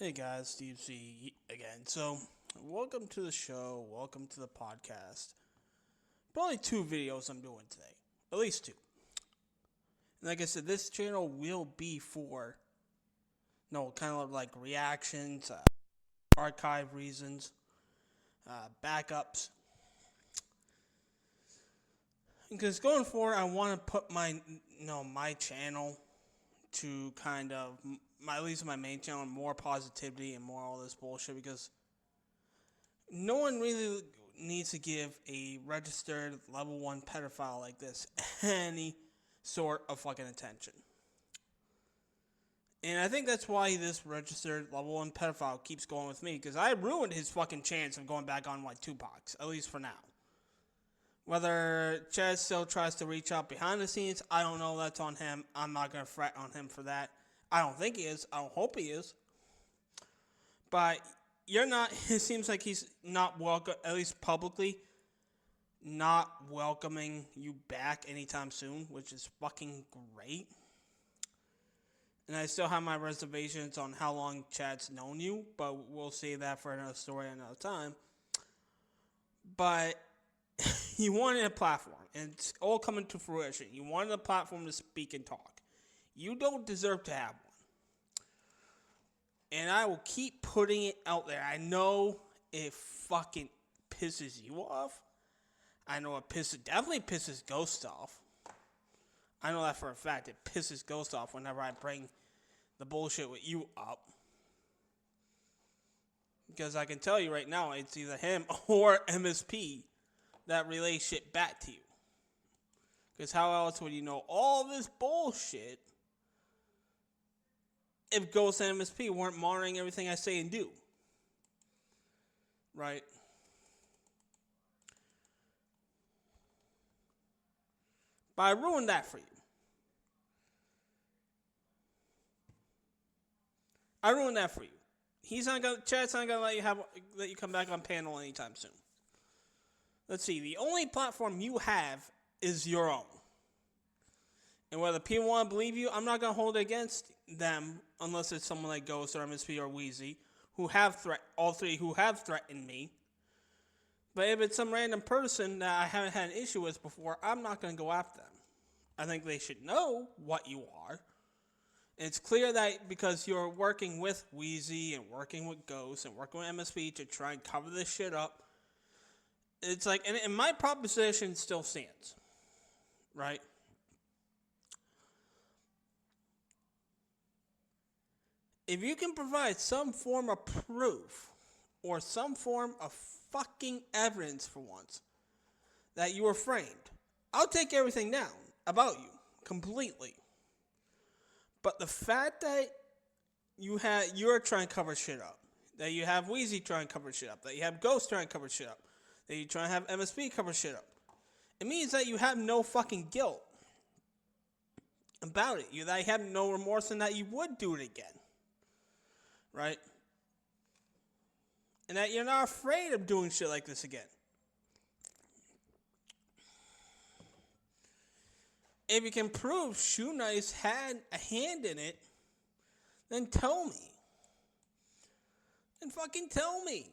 Hey guys, Steve C again. So, welcome to the show. Welcome to the podcast. Probably two videos I'm doing today, at least two. And like I said, this channel will be for kind of like reactions, archive reasons, backups. Because going forward, I want to put my channel to kind of at least my main channel more positivity and more all this bullshit because no one really needs to give a registered level 1 pedophile like this any sort of fucking attention. And I think that's why this registered level 1 pedophile keeps going with me, because I ruined his fucking chance of going back on like Tupac, at least for now. Whether Chad still tries to reach out behind the scenes, I don't know. That's on him. I'm not going to fret on him for that. I don't think he is. I don't hope he is. But you're not, it seems like he's not welcome, at least publicly, not welcoming you back anytime soon, which is fucking great. And I still have my reservations on how long Chad's known you, but we'll save that for another story another time. But you wanted a platform, and it's all coming to fruition. You wanted a platform to speak and talk. You don't deserve to have one. And I will keep putting it out there. I know it fucking pisses you off. I know it definitely pisses Ghost off. I know that for a fact. It pisses Ghost off whenever I bring the bullshit with you up. Because I can tell you right now, it's either him or MSP that relays shit back to you. Because how else would you know all this bullshit if Ghost and MSP weren't monitoring everything I say and do? Right? But I ruined that for you. I ruined that for you. Chad's not gonna let you come back on panel anytime soon. Let's see. The only platform you have is your own. And whether people want to believe you, I'm not gonna hold it against them unless it's someone like Ghost or MSP or Wheezy all three who have threatened me. But if it's some random person that I haven't had an issue with before, I'm not gonna go after them. I think they should know what you are. And it's clear that because you're working with Wheezy and working with Ghost and working with MSP to try and cover this shit up, it's like, and my proposition still stands, right? If you can provide some form of proof or some form of fucking evidence for once that you were framed, I'll take everything down about you completely. But the fact that you're trying to cover shit up, that you have Wheezy trying to cover shit up, that you have Ghost trying to cover shit up, that you try to have MSP cover shit up, it means that you have no fucking guilt about it. That you have no remorse and that you would do it again. Right? And that you're not afraid of doing shit like this again. If you can prove Shoe Nice had a hand in it, then tell me. Then fucking tell me.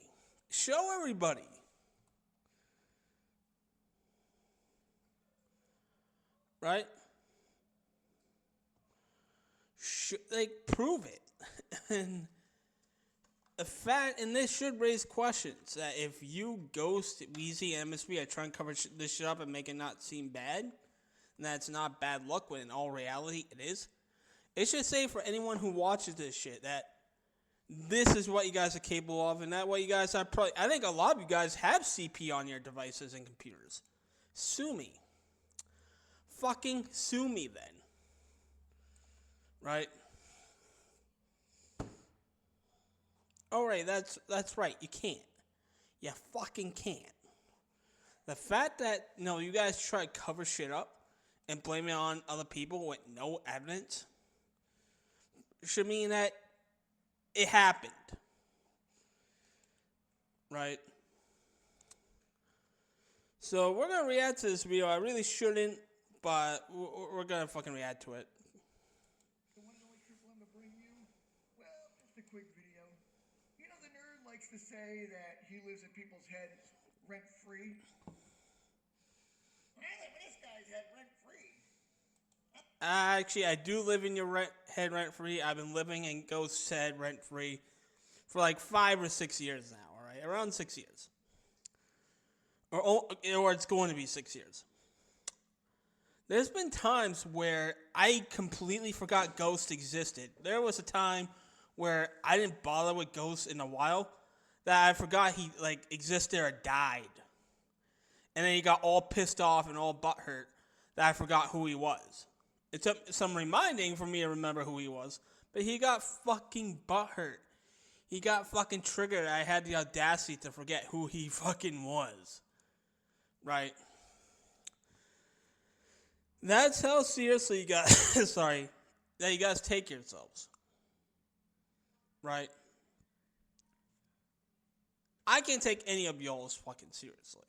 Show everybody. Right? Prove it. And the fact, and this should raise questions, that if you Ghost, Wheezy, and MSP are trying to cover this shit up and make it not seem bad, and that's not bad luck when in all reality it is, it should say for anyone who watches this shit that this is what you guys are capable of, and that what you guys are probably, I think a lot of you guys have CP on your devices and computers. Sue me. Fucking sue me then. Right? Alright, that's right. You can't. You fucking can't. The fact that, you guys try to cover shit up and blame it on other people with no evidence should mean that it happened. Right? So we're going to react to this video. I really shouldn't, but we're going to fucking react to it. So when do we keep them to bring you? Well, just a quick video. You know, the nerd likes to say that he lives in people's heads rent free. I live in this guy's head rent free. Actually, I do live in your head rent free. I've been living in Ghost's head rent free for like 5 or 6 years now. All right, around 6 years, or it's going to be 6 years. There's been times where I completely forgot Ghost existed. There was a time where I didn't bother with Ghost in a while that I forgot he like existed or died. And then he got all pissed off and all butthurt that I forgot who he was. It took some reminding for me to remember who he was, but he got fucking butthurt. He got fucking triggered. I had the audacity to forget who he fucking was. Right? That's how seriously you guys, sorry, that you guys take yourselves. Right? I can't take any of y'all's fucking seriously.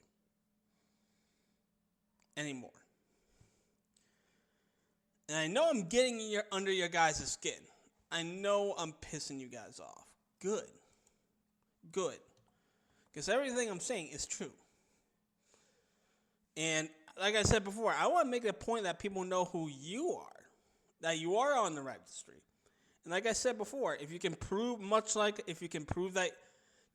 Anymore. And I know I'm getting under your guys' skin. I know I'm pissing you guys off. Good. Good. Because everything I'm saying is true. And like I said before, I want to make it a point that people know who you are. That you are on the registry. And like I said before, if you can prove, if you can prove that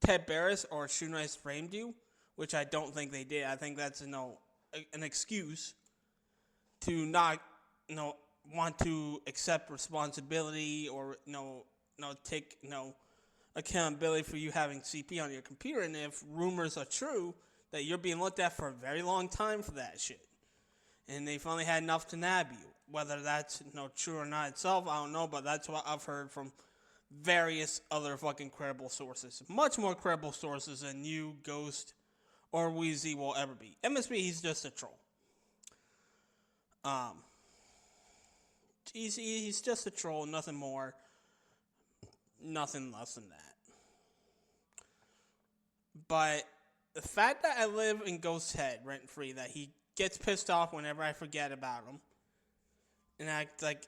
Ted Barris or Shoe Nice framed you, which I don't think they did. I think that's, an excuse to not, want to accept responsibility or, take, accountability for you having CP on your computer. And if rumors are true, that you're being looked at for a very long time for that shit. And they finally had enough to nab you. Whether that's, true or not itself, I don't know, but that's what I've heard from various other fucking credible sources. Much more credible sources than you, Ghost, or Wheezy will ever be. MSB, he's just a troll. He's just a troll, nothing more, nothing less than that. But the fact that I live in Ghost's head rent-free, that he gets pissed off whenever I forget about him, and act like,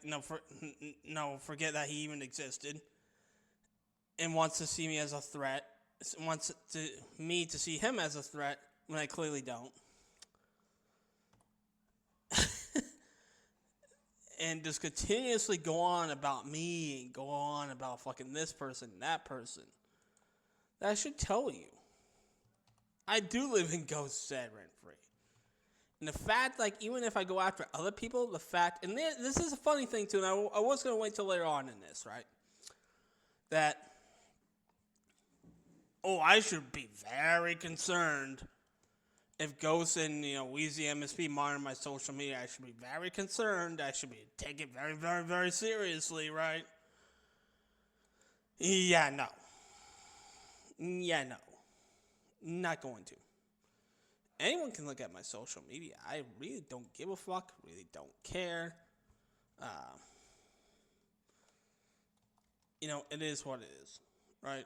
forget that he even existed, and wants to see me as a threat, wants me to see him as a threat, when I clearly don't. And just continuously go on about me, and go on about fucking this person, that person. That should tell you. I do live in Ghost's head rent-free. And the fact, even if I go after other people, the fact, and this is a funny thing too, and I was going to wait till later on in this, right? That, I should be very concerned if Ghost and, Wheezy MSP monitor my social media. I should be very concerned. I should take it very, very, very seriously, right? Yeah, no. Not going to. Anyone can look at my social media. I really don't give a fuck. Really don't care. It is what it is, right?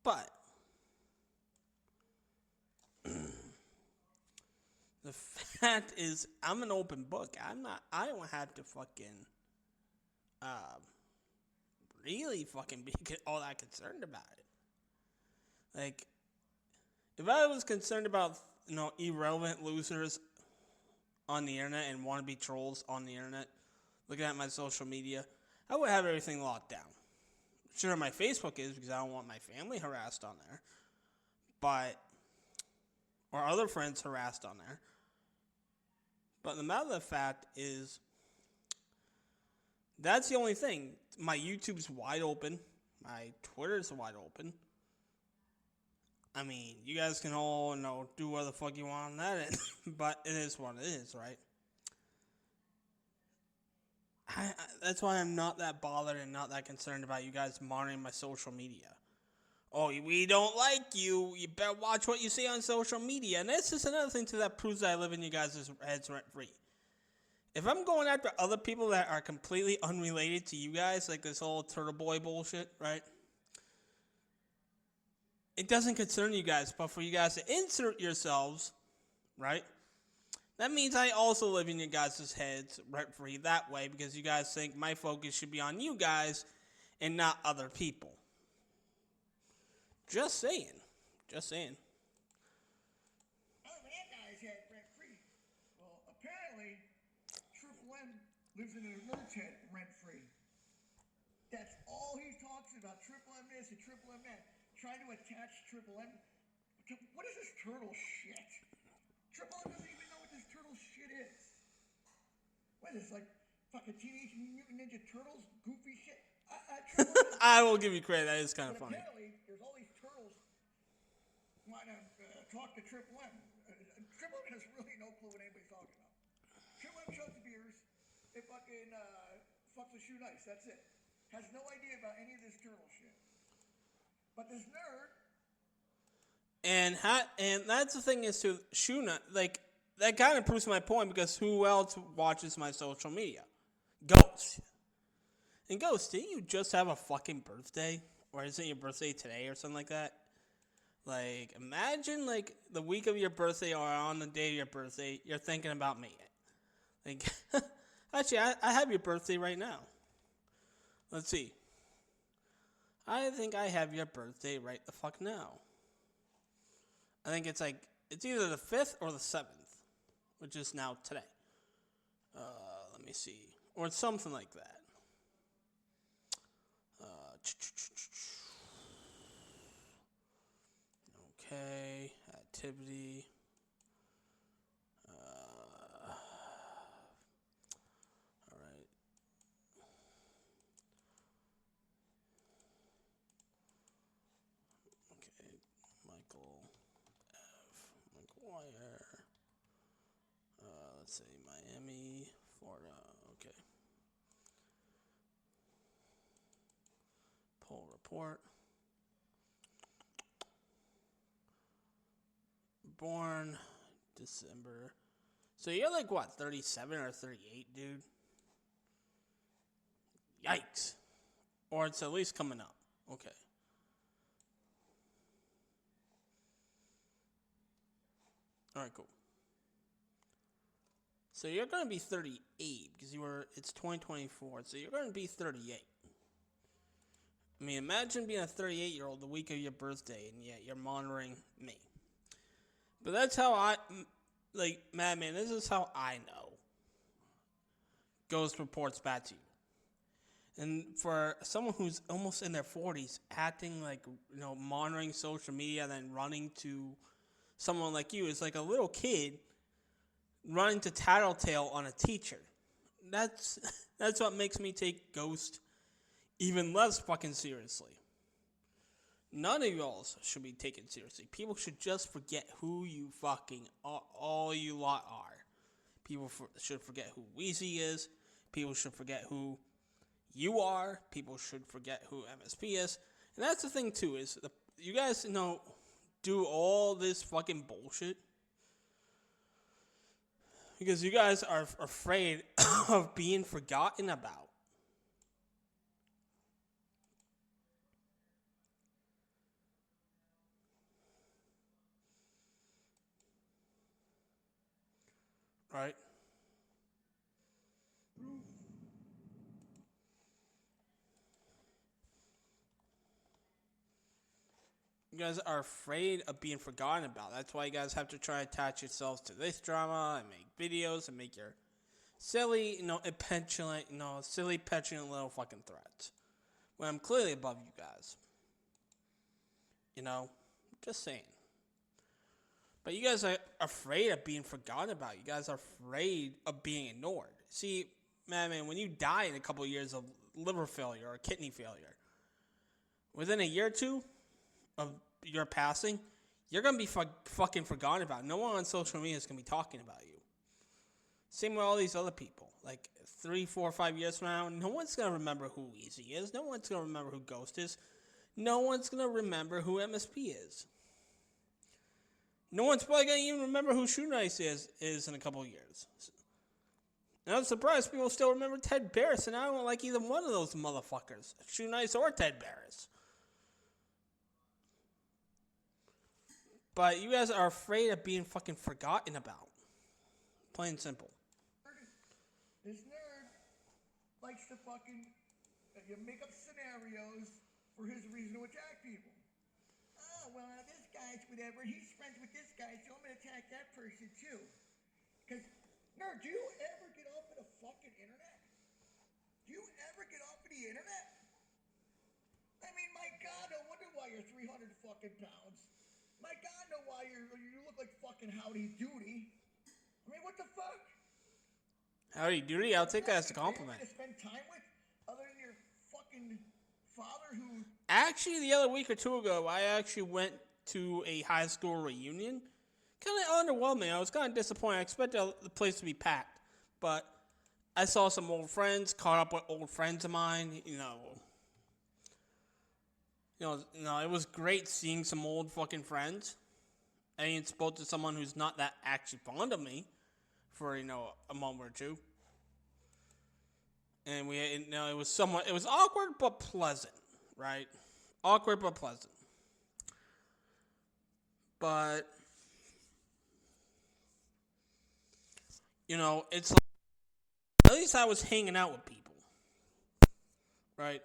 But the fact is, I'm an open book. I don't have to fucking really fucking be all that concerned about it. Like, if I was concerned about, irrelevant losers on the internet and wannabe trolls on the internet looking at my social media, I would have everything locked down. Sure, my Facebook is, because I don't want my family harassed on there. Or other friends harassed on there. But the matter of the fact is, that's the only thing. My YouTube's wide open. My Twitter's wide open. I mean, you guys can all, do what the fuck you want on that end. But it is what it is, right? That's why I'm not that bothered and not that concerned about you guys monitoring my social media. Oh, we don't like you. You better watch what you say on social media. And this is another thing that proves that I live in you guys' heads rent free. If I'm going after other people that are completely unrelated to you guys, like this whole Turtle Boy bullshit, right? It doesn't concern you guys, but for you guys to insert yourselves, right? That means I also live in your guys' heads rent free that way because you guys think my focus should be on you guys and not other people. Just saying. Just saying. Oh, that guy's head rent free. Well, apparently, Triple M lives in a nerd's head rent free. That's all he talks about. Triple M this and Triple M that. Trying to attach Triple M to what is this turtle shit? Triple M doesn't even know what this turtle shit is. What is this, like fucking Teenage Mutant Ninja Turtles goofy shit? I will give you credit. That is kind of funny. Apparently, there's all these turtles want to talk to Triple M. Triple M has really no clue what anybody's talking about. Triple M chugs beers. It fucking fucks with Shoe Nice. That's it. Has no idea about any of this turtle shit. But this nerd. And that's the thing is to Shoe Nice, like that kind of proves my point because who else watches my social media? Ghost. And Ghost, didn't you just have a fucking birthday? Or isn't your birthday today or something like that? Like, imagine, like, the week of your birthday or on the day of your birthday, you're thinking about me. Like, actually, I have your birthday right now. Let's see. I think I have your birthday right the fuck now. I think it's like, it's either the 5th or the 7th, which is now today. Let me see. Or it's something like that. Okay, activity. All right. Okay, Michael F. McGuire. Let's say Miami, Florida. Okay. Poll report. Born December. So you're like what, 37 or 38, dude? Yikes. Or it's at least coming up. Okay. Alright, cool. So you're going to be 38 because it's 2024. So you're going to be 38. I mean, imagine being a 38-year-old the week of your birthday and yet you're monitoring me. But that's how Madman, this is how I know Ghost reports back to you. And for someone who's almost in their 40s, acting like, monitoring social media and then running to someone like you is like a little kid running to tattletale on a teacher. That's what makes me take Ghost even less fucking seriously. None of y'all should be taken seriously. People should just forget who you fucking are, all you lot are. People should forget who Weezy is. People should forget who you are. People should forget who MSP is. And that's the thing too, is you guys do all this fucking bullshit because you guys are afraid of being forgotten about. Right? You guys are afraid of being forgotten about. That's why you guys have to try to attach yourselves to this drama and make videos and make your silly, silly, petulant little fucking threats. When I'm clearly above you guys. Just saying. But you guys are afraid of being forgotten about. You guys are afraid of being ignored. See, man, when you die in a couple of years of liver failure or kidney failure, within a year or two of your passing, you're going to be fucking forgotten about. No one on social media is going to be talking about you. Same with all these other people. Like 3, 4, 5 years from now, no one's gonna remember who Easy is. No one's gonna remember who Ghost is. No one's gonna remember who MSP is. No one's probably gonna even remember who Shoe Nice is in a couple of years. And I'm surprised people still remember Ted Barris, and I don't like either one of those motherfuckers, Shoe Nice or Ted Barris. But you guys are afraid of being fucking forgotten about. Plain and simple. This nerd likes to fucking make up scenarios for his reason to attack people. Oh, well, this guy's whatever. He's friends with this guy, so I'm going to attack that person too. Because, nerd, do you ever get off of the fucking internet? Do you ever get off of the internet? I mean, my God, no wonder why you're 300 fucking pounds. My God, no why you look like fucking Howdy Doody. I mean, what the fuck? Howdy Doody, I'll take that as a compliment. To spend time with, other than your fucking father who... Actually, the other week or two ago, I actually went to a high school reunion. Kind of underwhelming. I was kind of disappointed. I expected the place to be packed. But I saw some old friends, caught up with old friends of mine, you know, it was great seeing some old fucking friends. I even spoke to someone who's not that actually fond of me for, a moment or two. And it was awkward but pleasant, right? Awkward but pleasant. But, it's like, at least I was hanging out with people, right?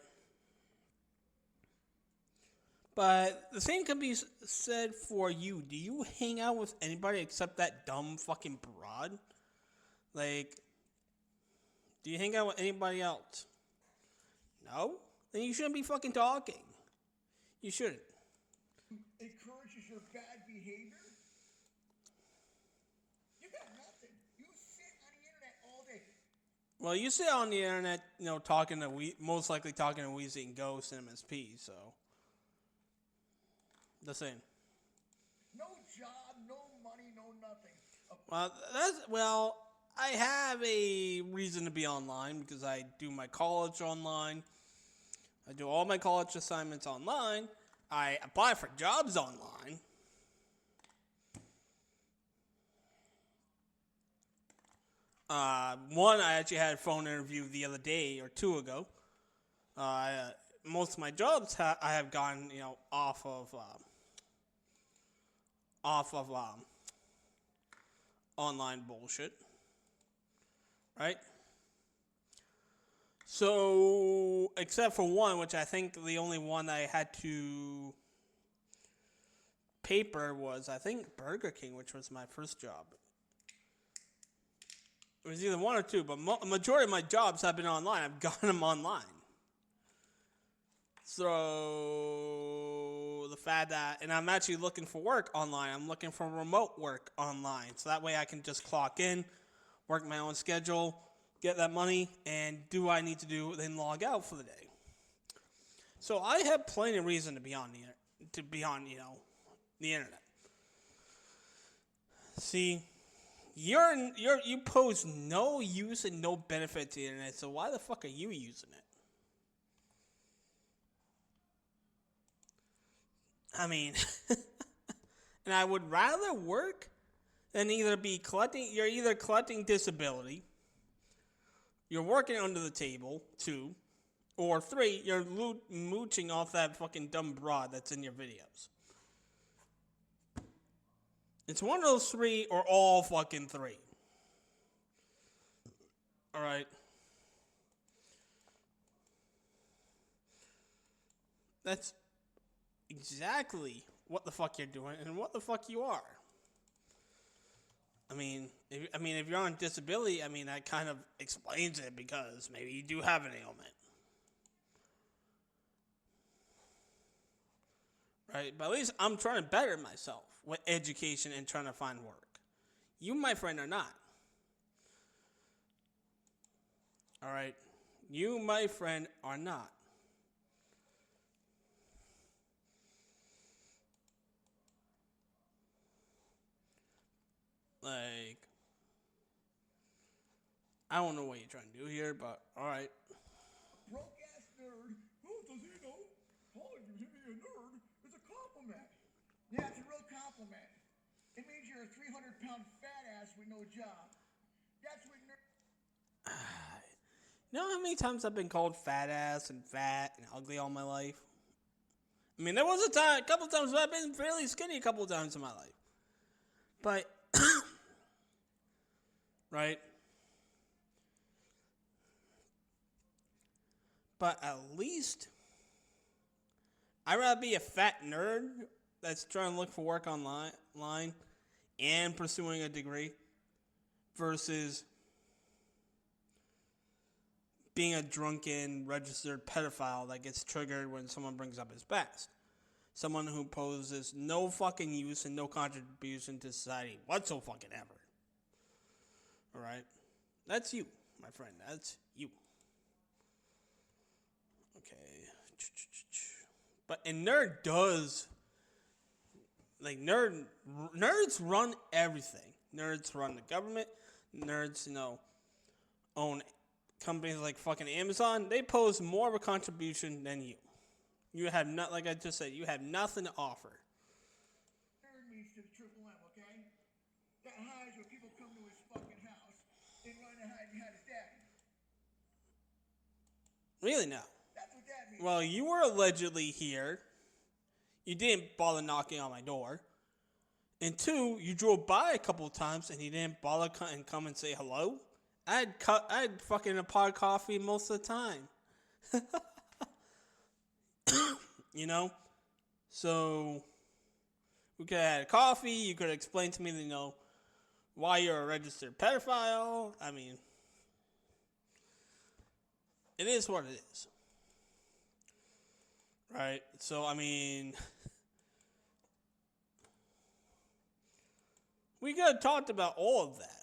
But the same can be said for you. Do you hang out with anybody except that dumb fucking broad? Like, do you hang out with anybody else? No? Then you shouldn't be fucking talking. You shouldn't. Encourages your bad behavior? You got nothing. You sit on the internet all day. Well, you sit on the internet, most likely talking to Weezy and Ghost and MSP, so... The same. No job, no money, no nothing. I have a reason to be online because I do my college online. I do all my college assignments online. I apply for jobs online. One, I actually had a phone interview the other day or two ago. Most of my jobs I have gotten, off of online bullshit, right? So, except for one, which I think the only one I had to paper was, I think, Burger King, which was my first job. It was either one or two, but majority of my jobs have been online. I've gotten them online. So, the fact that, and I'm actually looking for work online. I'm looking for remote work online. So that way I can just clock in, work my own schedule, get that money, and do what I need to do, then log out for the day. So I have plenty of reason to be on the internet. See, you pose no use and no benefit to the internet, so why the fuck are you using it? I mean, and I would rather work than you're either collecting disability, you're working under the table, 2, or 3, you're mooching off that fucking dumb broad that's in your videos. It's one of those 3 or all fucking 3. Alright? That's exactly what the fuck you're doing and what the fuck you are. I mean, if you're on disability, that kind of explains it because maybe you do have an ailment. Right? But at least I'm trying to better myself with education and trying to find work. You, my friend, are not. Alright? You, my friend, are not. Like, I don't know what you're trying to do here, but alright. Broke ass nerd. Oh, does he know? Calling you a nerd is a compliment. Yeah, it's a real compliment. It means you're a 300-pound fat ass with no job. That's what nerd. You know how many times I've been called fat ass and fat and ugly all my life? I mean, there was a couple times where I've been fairly skinny a couple times in my life. But, right? But at least, I'd rather be a fat nerd that's trying to look for work online and pursuing a degree versus being a drunken, registered pedophile that gets triggered when someone brings up his past. Someone who poses no fucking use and no contribution to society whatsoever. Alright? That's you, my friend. That's you. Okay. But and nerd does nerds run everything. Nerds run the government. Nerds, own companies like fucking Amazon. They pose more of a contribution than you. You have not, like I just said, you have nothing to offer. Nerd means to the triple M, okay? That hides when people come to his fucking house and run and hide behind his daddy. Really now? That's what that means. Well, you were allegedly here. You didn't bother knocking on my door. And two, you drove by a couple of times and you didn't bother and come and say hello. I'd fucking a pot of coffee most of the time. So we could have had a coffee. You could explain to me, why you're a registered pedophile. I mean, it is what it is. Right? So, I mean, we could have talked about all of that.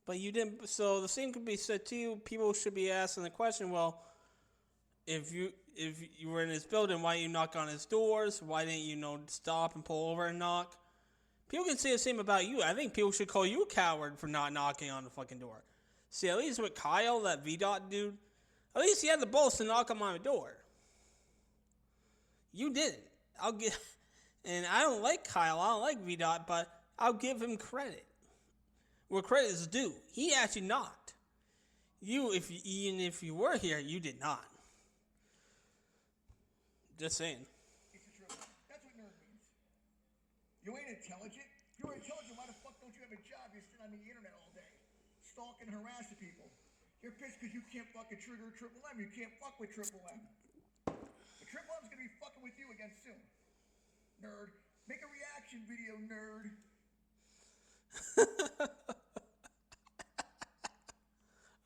But you didn't. So the same could be said to you. People should be asking the question, well, if you were in his building, why didn't you knock on his doors? Why didn't you stop and pull over and knock? People can say the same about you. I think people should call you a coward for not knocking on the fucking door. See, at least with Kyle, that VDOT dude, at least he had the balls to knock on my door. You didn't. And I don't like Kyle. I don't like VDOT, but I'll give him credit where credit is due. He actually knocked. Even if you were here, you did not. Just saying. It's the truth. That's what nerd means. You ain't intelligent. If you were intelligent, why the fuck don't you have a job? You're sitting on the internet all day, stalking, harassing people. You're pissed because you can't fucking trigger triple M. You can't fuck with triple M. The triple M's gonna be fucking with you again soon. Nerd. Make a reaction video, nerd.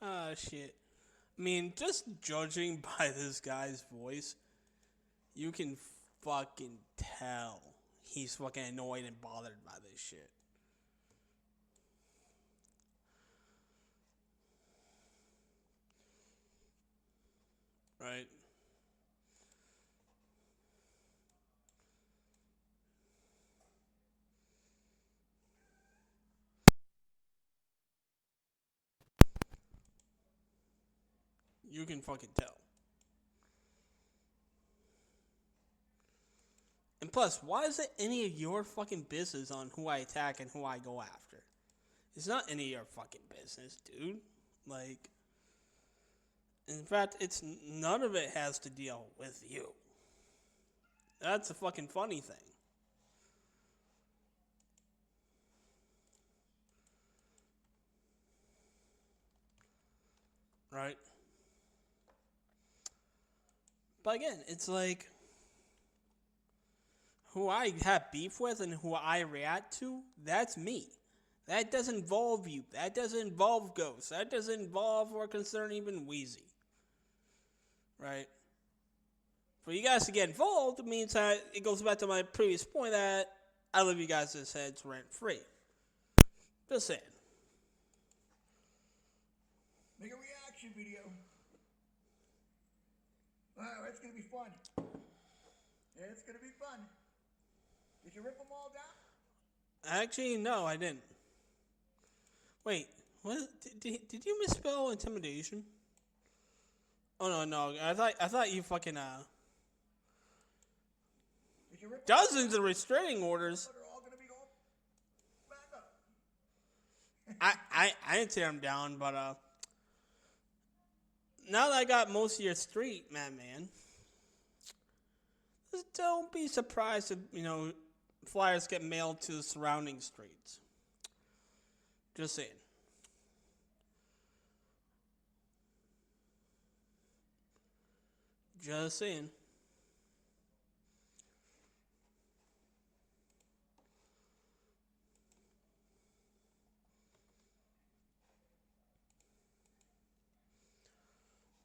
Ah, shit. I mean, just judging by this guy's voice, you can fucking tell he's fucking annoyed and bothered by this shit. Right? You can fucking tell. And plus, why is it any of your fucking business on who I attack and who I go after? It's not any of your fucking business, dude. Like, in fact, none of it has to deal with you. That's a fucking funny thing. Right? But again, it's like who I have beef with and who I react to, that's me. That doesn't involve you. That doesn't involve Ghost. That doesn't involve or concern even Wheezy. Right? For you guys to get involved means that it goes back to my previous point that I live you guys' heads rent free. Just saying. Make a reaction video. Wow, it's gonna be fun. Yeah, it's gonna be fun. Did you rip them all down? Actually, no, I didn't. Wait, what? Did you misspell intimidation? Oh no, I thought you fucking Did you rip them dozens of restraining orders. They're all gonna be going back up. I didn't tear them down, but now that I got most of your street, man, just don't be surprised if flyers get mailed to the surrounding streets. Just saying. Just saying.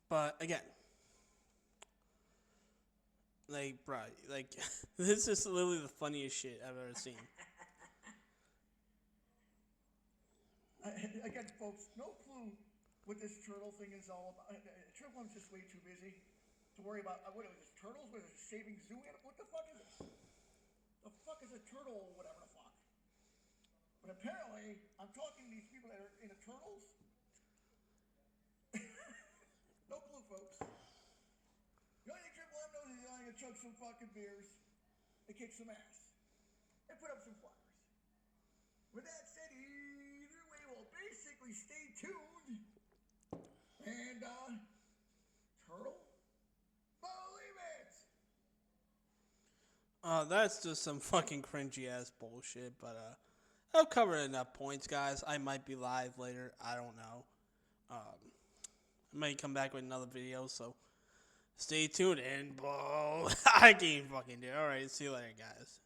But again, like, bro, like, this is literally the funniest shit I've ever seen. Again, folks, no clue what this turtle thing is all about. Triple M's just way too busy to worry about what is this, turtles? What is this, saving zoo animals? What the fuck is this? The fuck is a turtle? Whatever the fuck. But apparently, I'm talking to these people that are into turtles. No clue, folks. The only thing Triple M knows is he's going to chug some fucking beers and kick some ass and put up some flyers. With that said, either way, we'll basically stay tuned. And, turtle, believe it. That's just some fucking cringy ass bullshit. But I've covered enough points, guys. I might be live later. I don't know. I might come back with another video, so stay tuned. And I can't fucking do it. All right, see you later, guys.